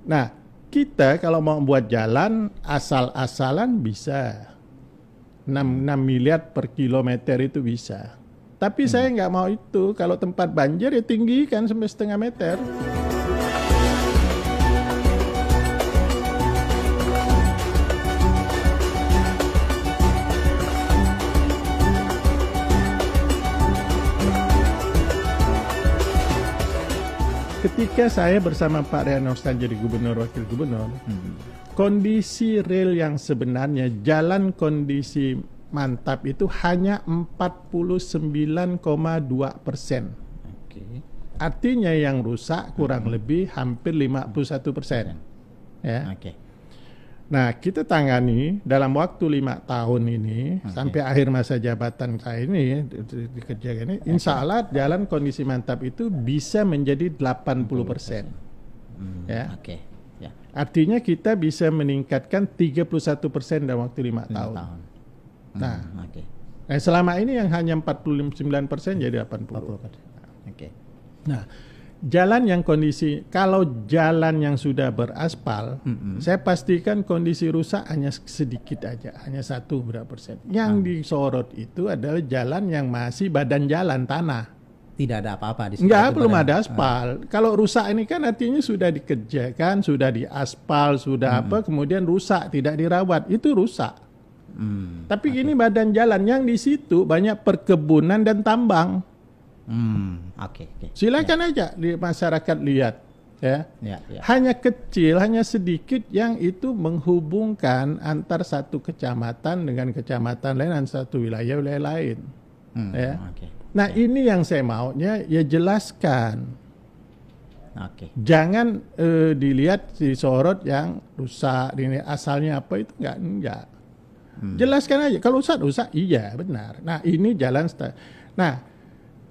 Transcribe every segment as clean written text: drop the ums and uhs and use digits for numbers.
Nah, kita kalau mau buat jalan asal-asalan bisa. 6 miliar per kilometer itu bisa. Tapi saya nggak mau itu. Kalau tempat banjir ya tinggikan sampai 0,5 meter. Ketika saya bersama Pak Rian Nostan jadi gubernur wakil gubernur, kondisi real yang sebenarnya jalan kondisi mantap itu hanya 49,2%. Artinya yang rusak kurang lebih hampir 51%. Ya. Nah, kita tangani dalam waktu 5 tahun ini sampai akhir masa jabatan saya ini dikerjakan ini, insya Allah jalan kondisi mantap itu bisa menjadi 80%. Ya. Artinya kita bisa meningkatkan 31% dalam waktu 5 tahun. Nah, selama ini yang hanya 49% jadi 80%. Nah, jalan yang kondisi, kalau jalan yang sudah beraspal, saya pastikan kondisi rusak hanya sedikit aja, hanya 1 berapa persen. Yang disorot itu adalah jalan yang masih badan jalan tanah. Tidak ada apa-apa di situ. Enggak, belum ada aspal. Kalau rusak ini kan artinya sudah dikerjakan, sudah diaspal, sudah apa, kemudian rusak, tidak dirawat, itu rusak. Tapi ini badan jalan yang di situ banyak perkebunan dan tambang. Silakan aja di masyarakat lihat, ya. Hanya kecil, hanya sedikit yang itu menghubungkan antar satu kecamatan dengan kecamatan lain dan satu wilayah lain. Ya. Nah, ini yang saya maunya ya jelaskan. Jangan dilihat disorot yang rusak, ini asalnya apa itu enggak. Jelaskan aja. Kalau rusak iya benar. Nah, ini jalan. Nah,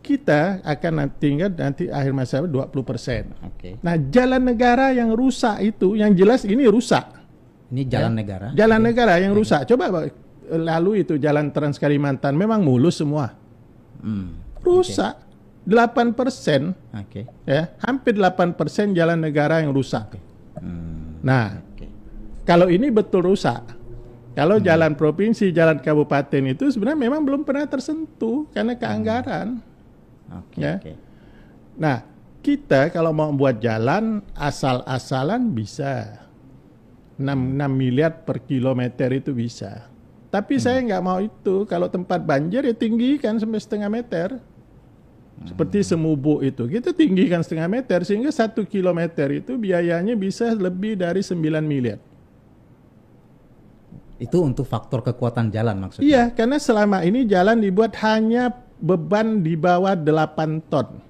kita akan tinggal nanti akhir masa 20%. Nah, jalan negara yang rusak itu, yang jelas ini rusak. Ini jalan negara? Jalan negara yang rusak. Coba lalu itu jalan Trans Kalimantan memang mulus semua. Rusak. 8%. Ya, hampir 8% jalan negara yang rusak. Nah, kalau ini betul rusak. Kalau jalan provinsi, jalan kabupaten itu sebenarnya memang belum pernah tersentuh karena keanggaran. Nah, kita kalau mau buat jalan asal-asalan bisa 6 miliar per kilometer itu bisa. Tapi saya nggak mau itu. Kalau tempat banjir ya tinggikan sampai 0,5 meter. Seperti Semubu itu, kita tinggikan 0,5 meter sehingga 1 kilometer itu biayanya bisa lebih dari 9 miliar. Itu untuk faktor kekuatan jalan maksudnya? Iya, karena selama ini jalan dibuat hanya beban di bawah 8 ton.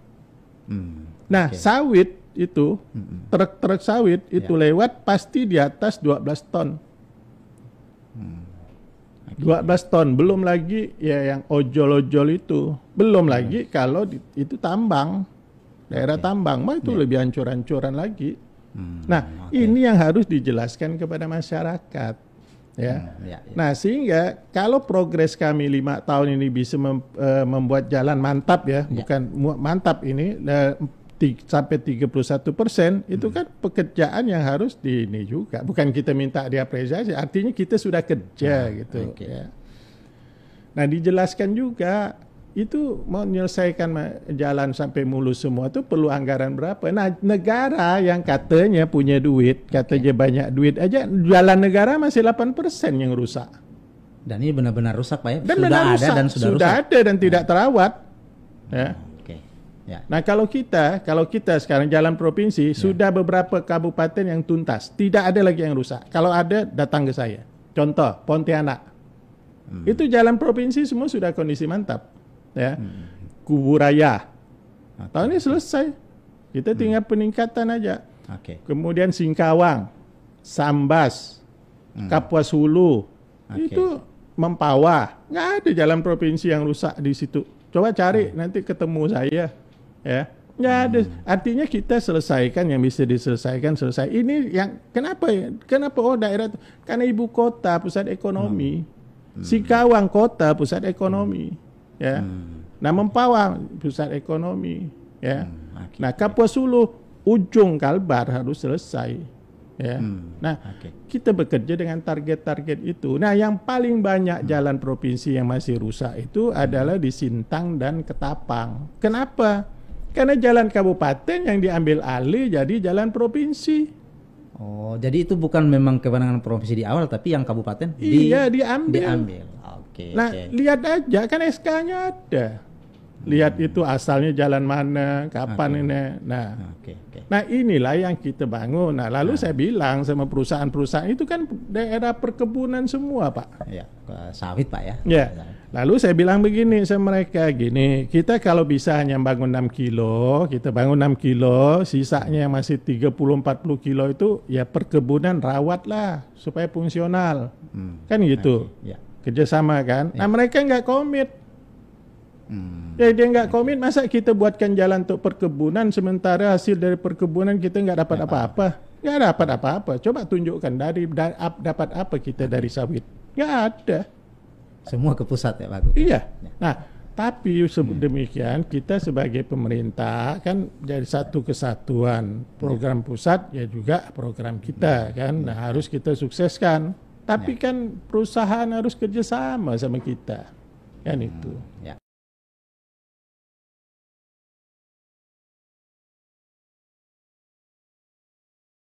Nah, sawit itu, truk-truk sawit itu lewat pasti di atas 12 ton. 12 ton, belum lagi ya yang ojol-ojol itu. Belum lagi kalau itu tambang, daerah tambang, mah itu lebih hancur-hancuran lagi. Nah, ini yang harus dijelaskan kepada masyarakat. Nah, sehingga kalau progres kami 5 tahun ini bisa membuat jalan mantap ya, bukan mantap ini sampai 31%, itu kan pekerjaan yang harus ini juga. Bukan kita minta diapresiasi, artinya kita sudah kerja gitu. Ya. Nah, dijelaskan juga itu mau menyelesaikan jalan sampai mulus semua itu perlu anggaran berapa. Nah, negara yang katanya punya duit, katanya banyak duit aja, jalan negara masih 8% yang rusak. Dan ini benar-benar rusak Pak ya? Dan sudah ada dan tidak terawat. Ya. Nah, kalau kita sekarang jalan provinsi sudah beberapa kabupaten yang tuntas, tidak ada lagi yang rusak. Kalau ada datang ke saya. Contoh Pontianak. Itu jalan provinsi semua sudah kondisi mantap. Ya, Kuburaya. Tahun ini selesai. Kita tinggal peningkatan aja. Kemudian Singkawang, Sambas, Kapuas Hulu, itu Mempawah. Nggak ada jalan provinsi yang rusak di situ. Coba cari nanti ketemu saya. Ya, nggak ada. Artinya kita selesaikan yang bisa diselesaikan selesai. Ini yang kenapa daerah itu? Karena ibu kota pusat ekonomi. Singkawang kota pusat ekonomi. Ya. Nah, Mempawah pusat ekonomi, ya. Nah, Kapuas Hulu ujung Kalbar harus selesai. Ya. Nah, kita bekerja dengan target-target itu. Nah, yang paling banyak jalan provinsi yang masih rusak itu adalah di Sintang dan Ketapang. Kenapa? Karena jalan kabupaten yang diambil alih jadi jalan provinsi. Oh, jadi itu bukan memang kewenangan provinsi di awal, tapi yang kabupaten iya, diambil. Oke. Nah, lihat aja kan SK-nya ada. Lihat itu asalnya jalan mana, kapan ini. Nah, inilah yang kita bangun. Nah, lalu saya bilang sama perusahaan-perusahaan itu kan daerah perkebunan semua, Pak. Ya, sawit, Pak ya. Ya. Lalu saya bilang begini sama mereka, gini, kita kalau bisa hanya bangun 6 kilo, kita bangun 6 kilo, sisanya yang masih 30-40 kilo itu ya perkebunan rawatlah supaya fungsional. Kan gitu. Kerjasama kan. Nah, mereka nggak komit. Ya, dia nggak komit, masa kita buatkan jalan untuk perkebunan sementara hasil dari perkebunan kita nggak dapat apa-apa. Nggak dapat apa-apa. Coba tunjukkan dapat apa kita dari sawit. Nggak ada. Semua ke pusat ya Pak. Iya. Nah, tapi demikian kita sebagai pemerintah kan jadi satu kesatuan. Program pusat ya juga program kita kan. Nah, harus kita sukseskan. Tapi kan perusahaan harus kerjasama sama kita. Kan itu.